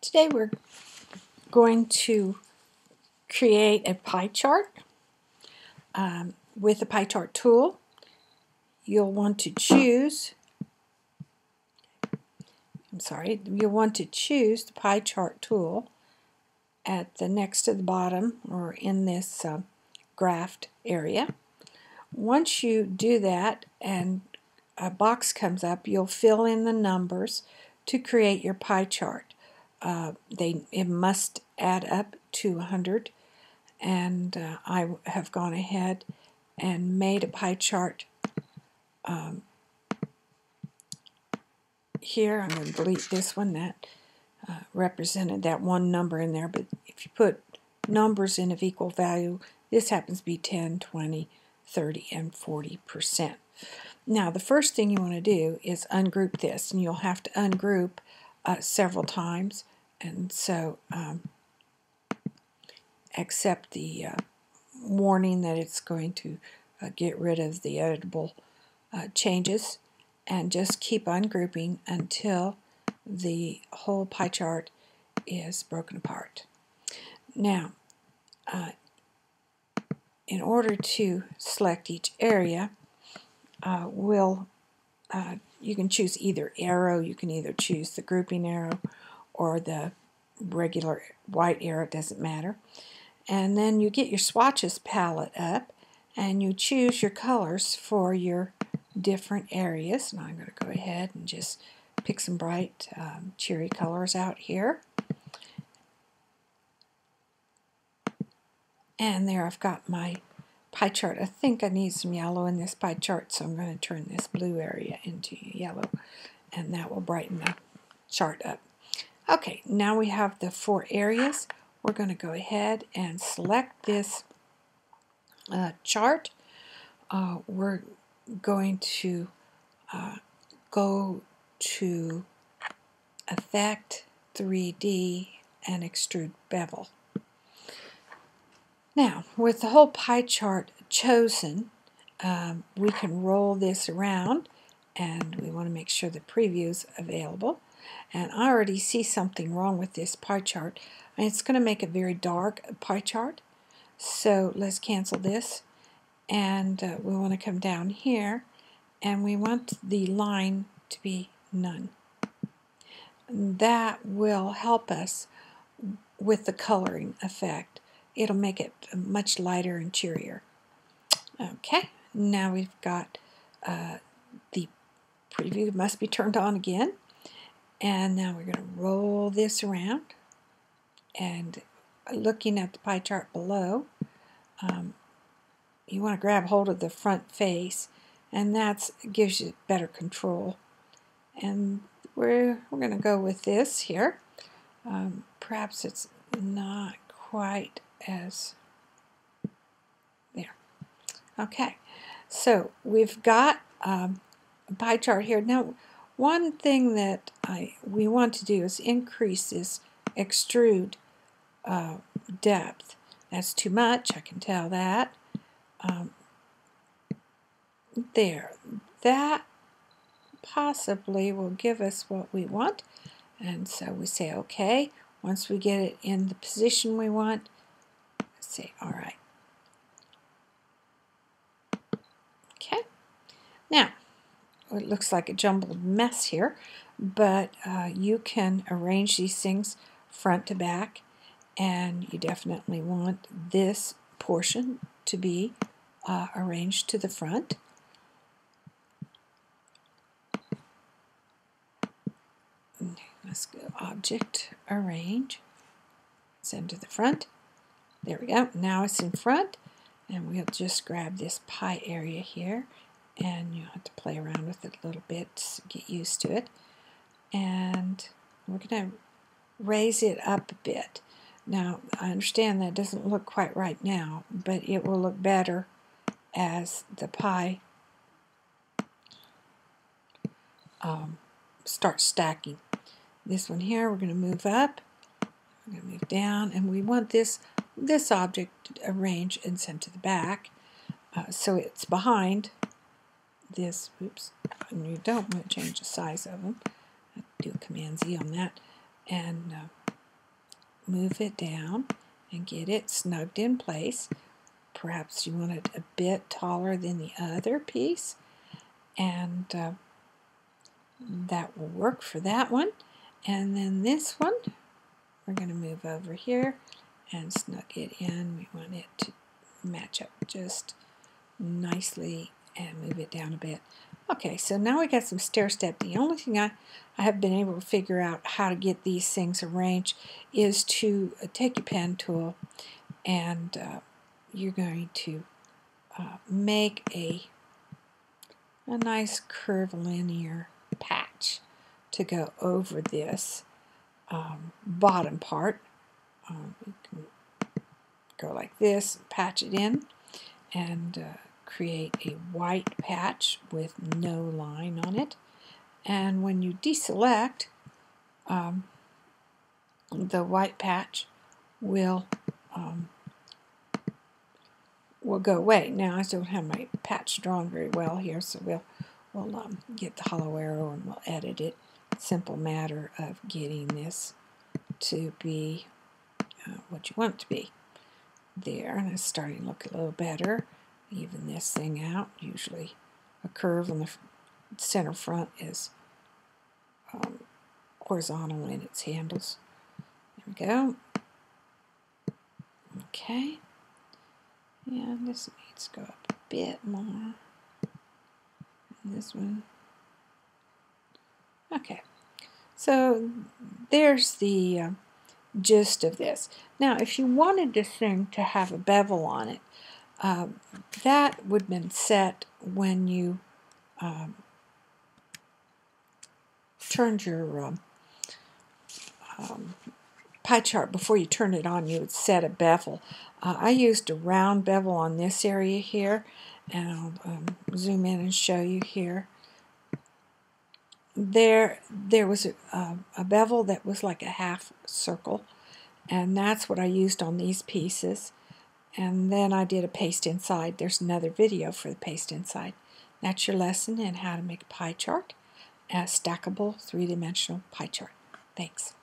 Today we're going to create a pie chart with the pie chart tool. You'll want to choose the pie chart tool at the next to the bottom or in this graphed area. Once you do that and a box comes up, you'll fill in the numbers to create your pie chart. It must add up to 100, and I have gone ahead and made a pie chart here. I'm going to delete this one that represented that one number in there, but if you put numbers in of equal value, this happens to be 10, 20, 30, and 40%. Now the first thing you want to do is ungroup this, and you'll have to ungroup several times, and so accept the warning that it's going to get rid of the editable changes, and just keep ungrouping until the whole pie chart is broken apart. Now in order to select each area, you can choose either arrow. You can either choose the grouping arrow or the regular white arrow, it doesn't matter. And then you get your swatches palette up and you choose your colors for your different areas. And I'm going to go ahead and just pick some bright cheery colors out here. And there I've got my pie chart. I think I need some yellow in this pie chart, so I'm going to turn this blue area into yellow, and that will brighten the chart up. Okay, now we have the 4 areas. We're going to go ahead and select this chart. We're going to go to Effect, 3D, and Extrude Bevel. Now, with the whole pie chart chosen, we can roll this around, and we want to make sure the preview is available. And I already see something wrong with this pie chart. And it's going to make a very dark pie chart. So let's cancel this, and we want to come down here, and we want the line to be none. And that will help us with the coloring effect. It'll make it much lighter and cheerier. Okay, now we've got the preview must be turned on again. And now we're going to roll this around. And looking at the pie chart below, you want to grab hold of the front face, and that gives you better control. And we're going to go with this here. Perhaps it's not quite as there. Okay, so we've got a pie chart here. Now, one thing that we want to do is increase this extrude depth. That's too much, I can tell that. There. That possibly will give us what we want. And so we say OK. Once we get it in the position we want, say all right. Okay. Now, it looks like a jumbled mess here, but you can arrange these things front to back, and you definitely want this portion to be arranged to the front. Let's go Object, Arrange, send to the front. There we go. Now it's in front, and we'll just grab this pie area here, and you'll have to play around with it a little bit to get used to it. And we're going to raise it up a bit. Now, I understand that doesn't look quite right now, but it will look better as the pie starts stacking. This one here, we're going to move up, we're going to move down, and we want this object arranged and sent to the back, so it's behind this. Oops, and you don't want to change the size of them. I do a Command Z on that, and move it down and get it snugged in place. Perhaps you want it a bit taller than the other piece, and that will work for that one. And then this one, we're going to move over here and snug it in. We want it to match up just nicely and move it down a bit. Okay, so now we got some stair step. The only thing I have been able to figure out how to get these things arranged is to take your pen tool and you're going to make a nice curvilinear patch to go over this bottom part. You can go like this, patch it in, and create a white patch with no line on it. And when you deselect, the white patch will go away. Now I don't have my patch drawn very well here, so we'll get the hollow arrow and we'll edit it. Simple matter of getting this to be what you want it to be. There, and it's starting to look a little better. Even this thing out. Usually a curve on the center front is horizontal in its handles. There we go. Okay. And this needs to go up a bit more. And this one. Okay. So there's the gist of this. Now, if you wanted this thing to have a bevel on it, that would have been set when you turned your pie chart. Before you turn it on, you would set a bevel. I used a round bevel on this area here, and I'll zoom in and show you here. There was a bevel that was like a half circle, and that's what I used on these pieces. And then I did a paste inside. There's another video for the paste inside. That's your lesson in how to make a pie chart, a stackable 3-dimensional pie chart. Thanks.